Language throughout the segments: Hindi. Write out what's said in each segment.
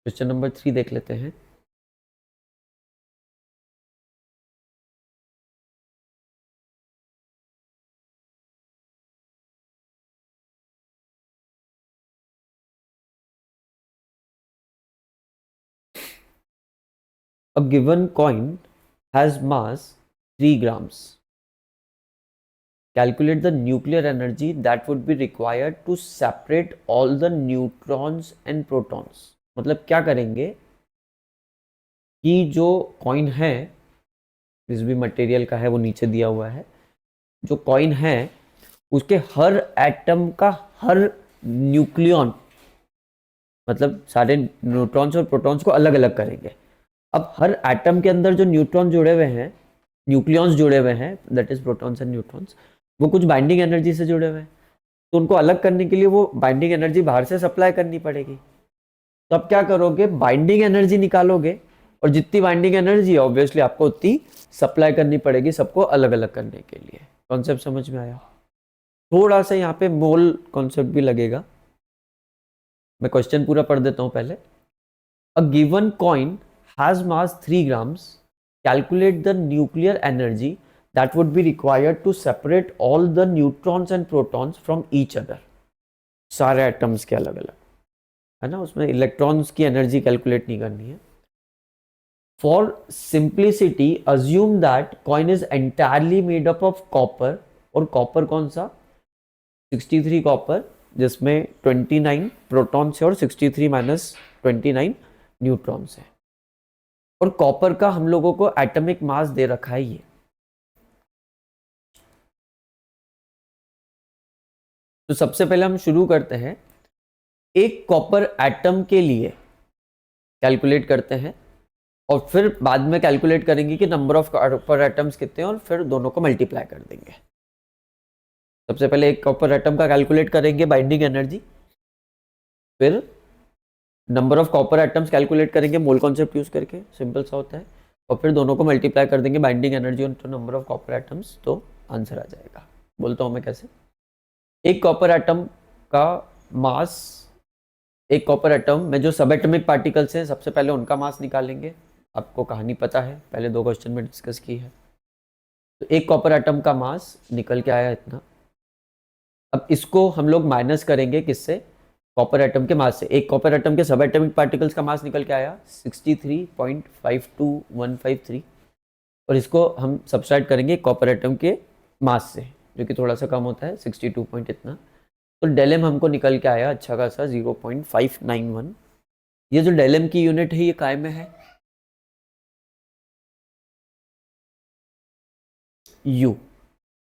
क्वेश्चन नंबर 3 देख लेते हैं। A given coin has mass 3 grams. Calculate the nuclear energy that would be required to separate all the neutrons and protons. मतलब क्या करेंगे कि जो कॉइन है, जिस भी मटेरियल का है वो नीचे दिया हुआ है, जो कॉइन है उसके हर एटम का हर न्यूक्लियन, मतलब सारे न्यूट्रॉन्स और प्रोटॉन्स को अलग अलग करेंगे। अब हर एटम के अंदर जो न्यूट्रॉन जुड़े हुए हैं, न्यूक्लियॉन्स जुड़े हुए हैं, that is protons and neutrons, वो कुछ बाइंडिंग एनर्जी से जुड़े हुए हैं, तो उनको अलग करने के लिए वो बाइंडिंग एनर्जी बाहर से सप्लाई करनी पड़ेगी। तो अब क्या करोगे, बाइंडिंग एनर्जी निकालोगे और जितनी बाइंडिंग एनर्जी है ऑब्वियसली आपको उतनी सप्लाई करनी पड़ेगी सबको अलग अलग करने के लिए। कॉन्सेप्ट समझ में आया? थोड़ा सा यहाँ पे मोल कॉन्सेप्ट भी लगेगा। मैं क्वेश्चन पूरा पढ़ देता हूँ पहले। A given coin has mass 3 grams. Calculate the nuclear energy that would be required to separate all the neutrons and protons from each other. सारे एटम्स के अलग अलग है ना, उसमें इलेक्ट्रॉन्स की एनर्जी कैलकुलेट नहीं करनी है। For simplicity assume that coin is entirely made up of copper, और कॉपर कौन सा? 63 कॉपर, जिसमें 29 प्रोटॉन्स है और 63 माइनस 29 न्यूट्रॉन्स है। और कॉपर का हम लोगों को एटॉमिक मास दे रखा है ये। तो सबसे पहले हम शुरू करते हैं, एक कॉपर एटम के लिए कैलकुलेट करते हैं और फिर बाद में कैलकुलेट करेंगे कि नंबर ऑफ कॉपर एटम्स कितने हैं और फिर दोनों को मल्टीप्लाई कर देंगे। सबसे पहले एक कॉपर एटम का कैलकुलेट करेंगे बाइंडिंग एनर्जी, फिर number of copper atoms calculate करेंगे मोल कॉन्सेप्ट यूज करके, सिंपल सा होता है, और फिर दोनों को मल्टीप्लाई कर देंगे बाइंडिंग एनर्जी और नंबर ऑफ कॉपर एटम्स, तो आंसर आ जाएगा। बोलता हूं मैं कैसे। एक कॉपर एटम का मास, एक कॉपर एटम में जो सब एटमिक पार्टिकल्स हैं सबसे पहले उनका मास निकालेंगे। आपको कहानी पता है, पहले 2 क्वेश्चन में डिस्कस की है। तो एक कॉपर एटम का मास निकल के आया इतना। अब इसको हम लोग माइनस करेंगे किससे? कॉपर एटम के मास से। एक कॉपर एटम के सब एटमिक पार्टिकल्स का मास निकल के आया 63.52153, और इसको हम सब्सट्रैक्ट करेंगे कॉपर एटम के मास से, जो कि थोड़ा सा कम होता है 62 पॉइंट इतना। तो डेलम हमको निकल के आया अच्छा खासा 0.591। ये जो डेलम की यूनिट है ये काय में है? यू।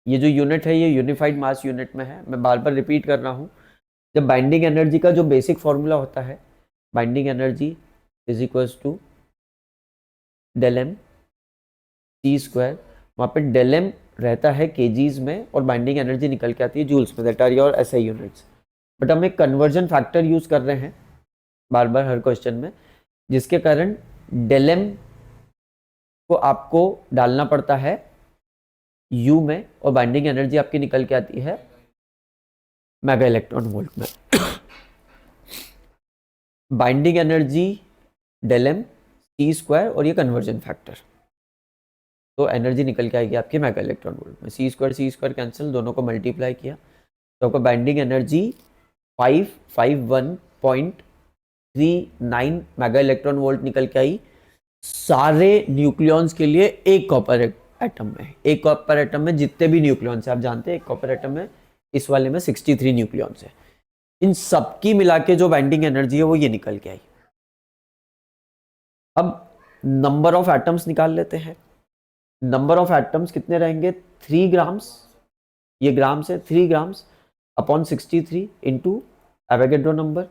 ये जो यूनिट है ये यूनिफाइड मास यूनिट में है। मैं बार बार रिपीट कर रहा हूँ, जब बाइंडिंग एनर्जी का जो बेसिक फॉर्मूला होता है, binding energy is equals to del M T square, वहाँ पे डेल एम रहता है केजीज में और बाइंडिंग एनर्जी निकल के आती है जूल्स में, that are your SI units. But हम एक कन्वर्जन फैक्टर यूज कर रहे हैं बार बार हर क्वेश्चन में, जिसके कारण डेल एम को आपको डालना पड़ता है यू में और बाइंडिंग एनर्जी आपकी निकल के आती है मेगा इलेक्ट्रॉन वोल्ट में। Binding energy del M T square और ये कन्वर्जन फैक्टर, तो एनर्जी निकल के आएगी आपकी मेगा इलेक्ट्रॉन वोल्ट में। सी स्क्वायर कैंसिल, दोनों को मल्टीप्लाई किया तो आपका binding energy 551.39 mega electron volt निकल के आई सारे न्यूक्लियॉन्स के लिए। एक कॉपर एटम में, एक कॉपर एटम में जितने भी न्यूक्लियॉन्स है, आप जानते हैं एक कॉपर एटम में इस वाले में 63 न्यूक्लियॉन्स है, इन सबकी मिला के जो बाइंडिंग एनर्जी है वो ये निकल के आई। अब नंबर ऑफ एटम्स निकाल लेते हैं। नंबर ऑफ एटम्स कितने रहेंगे? 3 ग्राम्स, ये ग्राम्स है, 3 grams upon 63 into Avogadro number,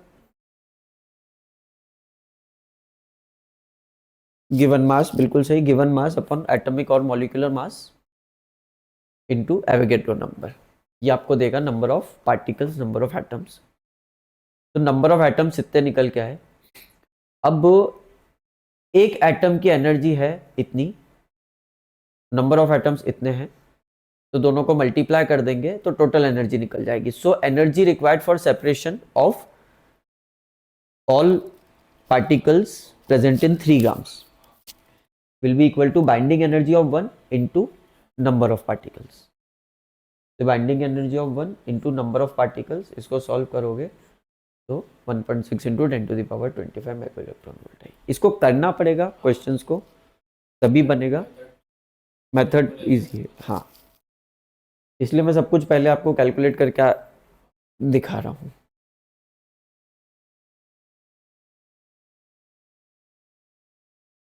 given mass, बिल्कुल सही, गिवन मास अपॉन एटॉमिक और molecular mass into Avogadro number, ये आपको देगा number of particles, number of atoms. तो नंबर ऑफ एटम्स इतने निकल के आए। अब एक एटम की एनर्जी है इतनी, नंबर ऑफ एटम्स इतने हैं, तो दोनों को मल्टीप्लाई कर देंगे तो टोटल एनर्जी निकल जाएगी। So energy required for separation of all particles present in 3 grams will be equal to binding energy of 1 into number of particles. The binding energy of 1 into number of particles, इसको solve करोगे तो 1.6 into 10 to the power 25 micro electron volt है। इसको करना पड़ेगा क्वेश्चंस को, तभी बनेगा। मेथड इजी है, हाँ, इसलिए मैं सब कुछ पहले आपको कैलकुलेट करके दिखा रहा हूँ।